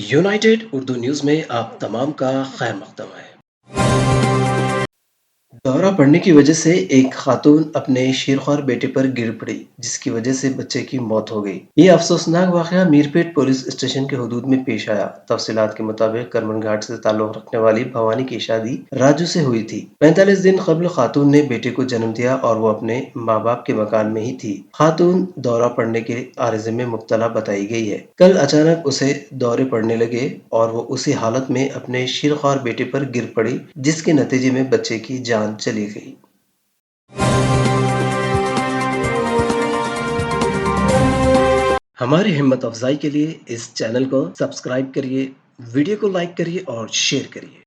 United Urdu news में आप तमाम का खैर मकदम है। दौरा पड़ने की वजह से एक खातून अपने शीरख्वार बेटे पर गिर पड़ी, जिसकी वजह से बच्चे की मौत हो गई। ये अफसोसनाक वाकया मीरपेट पुलिस स्टेशन के हदूद में पेश आया। तफसीलात के मुताबिक करमन घाट से ताल्लुक रखने वाली भवानी की शादी राजू से हुई थी। 45 दिन कबल खातून ने बेटे को जन्म दिया और वो अपने माँ बाप के मकान में ही थी। खातून दौरा पड़ने के आरिज़े में मुब्तला बताई गई है। कल अचानक उसे दौरे पड़ने लगे और वो उसी हालत में अपने शीरख्वार बेटे पर गिर पड़ी, जिसके नतीजे में बच्चे की जान चली गई। हमारी हिम्मत अफजाई के लिए इस चैनल को सब्सक्राइब करिए, वीडियो को लाइक करिए और शेयर करिए।